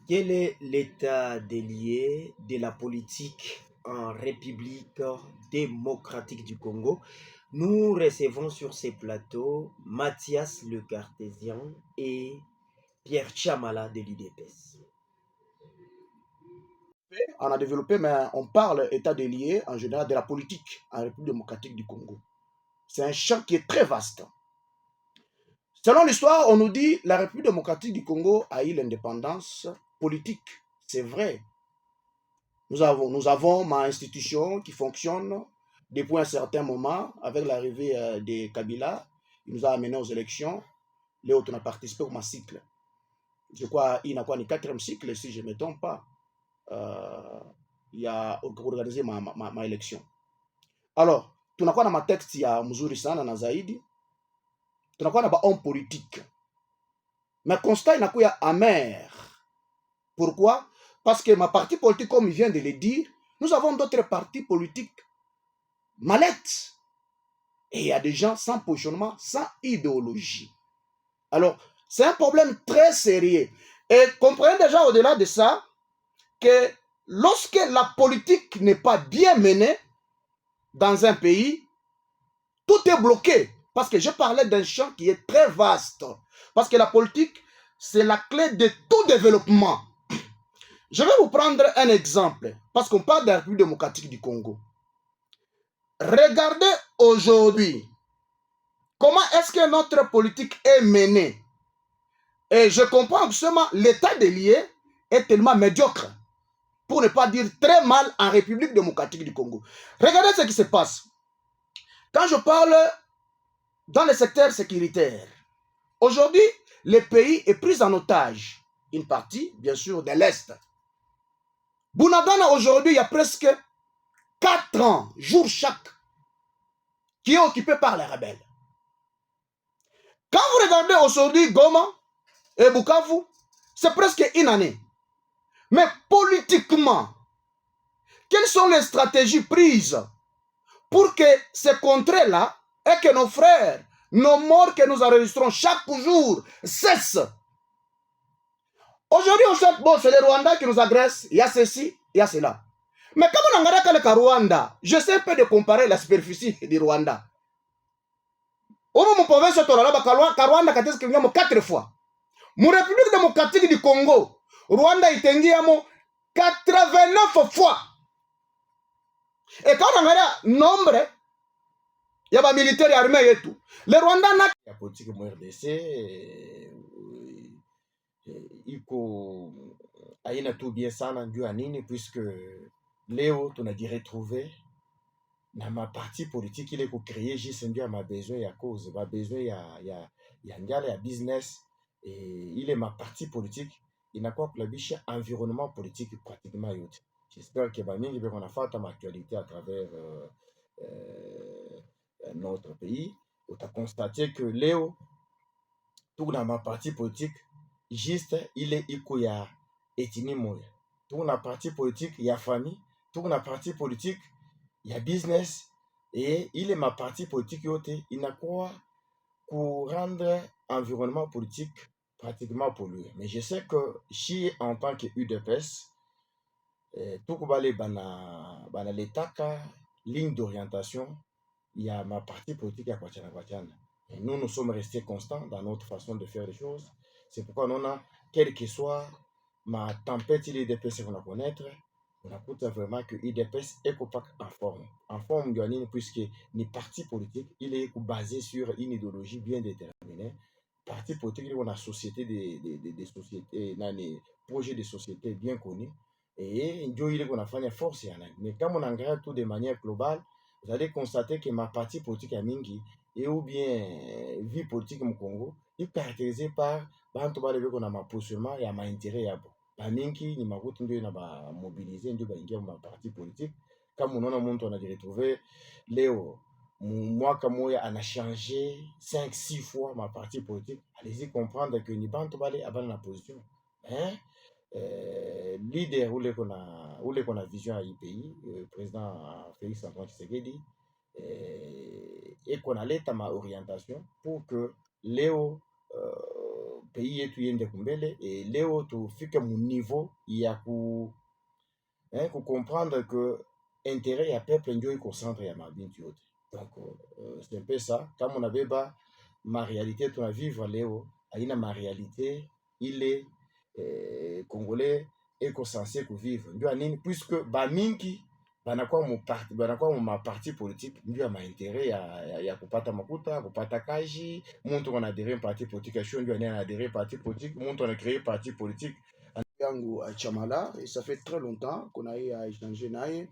Quel est l'état des lieux de la politique en République démocratique du Congo? Nous recevons sur ces plateaux Mathias Le Cartésien et Pierre Chamala de l'UDPS. On a développé, mais on parle état des lieux en général de la politique en République démocratique du Congo. C'est un champ qui est très vaste. Selon l'histoire, on nous dit que la République démocratique du Congo a eu l'indépendance politique. C'est vrai. Nous avons ma institution qui fonctionne depuis un certain moment avec l'arrivée de Kabila. Il nous a amenés aux élections. Léo, on a participé au cycle. Je crois qu'il n'a pas le 4e cycle, si je ne me trompe pas. Il y a organisé ma élection. Alors, tunakuwa na matexti ya mzuri sana na zaidi, tunakuwa na homme politique, mais constat inakuwa amer. Pourquoi? Parce que ma parti politique, comme il vient de le dire, nous avons d'autres partis politiques mallettes. Et il y a des gens sans positionnement, sans idéologie. Alors, c'est un problème très sérieux. Et comprenez déjà au-delà de ça que lorsque la politique n'est pas bien menée dans un pays, tout est bloqué. Parce que je parlais d'un champ qui est très vaste. Parce que la politique, c'est la clé de tout développement. Je vais vous prendre un exemple. Parce qu'on parle de la République démocratique du Congo. Regardez aujourd'hui comment est-ce que notre politique est menée. Et je comprends que seulement l'état des lieux est tellement médiocre. Pour ne pas dire très mal en République démocratique du Congo. Regardez ce qui se passe. Quand je parle dans le secteur sécuritaire, aujourd'hui, le pays est pris en otage. Une partie, bien sûr, de l'Est. Bunagana, aujourd'hui, il y a presque 4 ans, jour chaque, qui est occupé par les rebelles. Quand vous regardez aujourd'hui Goma et Bukavu, c'est presque une année. Mais politiquement, quelles sont les stratégies prises pour que ces contrées-là et que nos frères, nos morts que nous enregistrons chaque jour cessent? Aujourd'hui, on sait, bon, c'est le Rwanda qui nous agresse, il y a ceci, il y a cela. Mais comme on regarde le Rwanda, je sais un peu de comparer la superficie du Rwanda. Au moment où on se Rwanda, 4 fois. Mon République démocratique du Congo, Rwanda est 89 fois. Et quand on regarde le nombre, il y a des militaires armés et tout. Le Rwanda n'a La politique de RDC, iko haina tu bien sana juu ya nini, puisque leo tunajiretrouve na maparti politique ile kucreye juste ndio ya mabesoin ya cause, mabesoin ya njala ya business, ile maparti politique inakuwa kulabisha environnement politique pratiquement yote. J'espère que bamingi beko nafata actualité à travers notre pays. Uta constater que leo tuna maparti politique juste ile iko ya etini moya, tuna parti politique ya famille, tuna parti politique ya business, et ile maparti politique yote inakuwa pour rendre environnement politique pratiquement pollué. Mais je sais que si en tant que UDPS, tukubale bana letaka ligne d'orientation, il y a ma partie politique à Kwachana Kwachana. Et nous sommes restés constants dans notre façon de faire les choses. C'est pourquoi on a, quel que soit ma tempête, il est DPS qu'on a connaître, on a coûté vraiment que IDPS est en forme. En forme, puisque les partis politiques, il est basé sur une idéologie bien déterminée. Parti politique, on a société des sociétés, des projets de société bien connus. Et il est qu'on a fait une force. Mais quand on regarde tout de manière globale, vous allez constater que ma partie politique à Mingi, et ou bien vie politique au Congo, est caractérisée par bantu bale beko na positionnement et ma intérêt yabo. Ba mingi ni makuti ndio na ba mobiliser ndio ba ingia ma parti politique. Kama unaona mtu anajiretrouver leo mwaka moya ana changé 5-6 fois ma parti politique, allez-y comprendre que ni bantu bale abana na position. Hein? Leader ule kona vision ya pays, président Félix Antoine Tshisekedi, et qu'on a l'état ma orientation pour que Léo pays yetu iende kumbele, leo tufike mu niveau ya comprendre que intérêt ya peuple ndio iko centre ya mabintu yote. Donc c'est un peu ça. Kama unabeba ma réalité tunavivre leo haina ma réalité ile congolais eko censé kuvivre. Ndio nini, puisque bamingi banakuwa mu maparti politique ndio ya maintérêt ya kupata makuta, kupata kaji. Muntu anadere parti politique asho ndio anadere parti politique, muntu ana créer parti politique yangu Chamala, et ça fait très longtemps qu'on a eu à échanger naye.